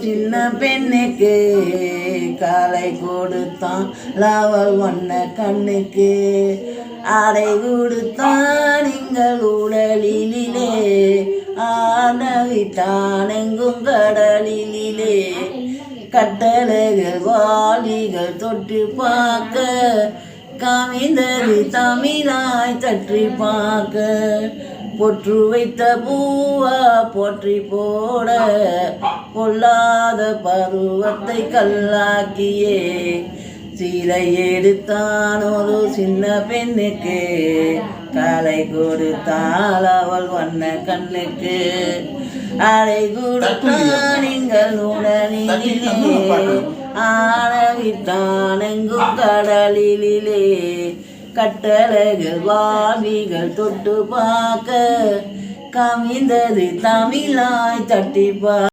சின்ன பெண்ணுக்கு காலை கொடுத்தான் லவல் வண்ண கண்ணுக்கு ஆடை கொடுத்தான் எங்கள் உடலிலே ஆடவித்தான் எங்கும் கடலிலே கட்டளைகள் வாலிகள் தொட்டு பார்க்க கவிந்தது தமிழாய் தற்றி பார்க்க பொற்று வைத்த பூவா போற்றி போட பொல்லாத பருவத்தை கல்லாக்கியே சீலை எடுத்தான் ஒரு சின்ன பெண்ணுக்கு காலை கொடுத்தாள் அவள் வண்ண கண்ணுக்கு அலை கொடுத்தான் எங்கள் உடலிலே ஆடவித்தான் எங்கும் கடலிலே கட்டளைகள் வாவிகள் தொட்டு பார்க்க கவிந்தது தமிழாய் தட்டி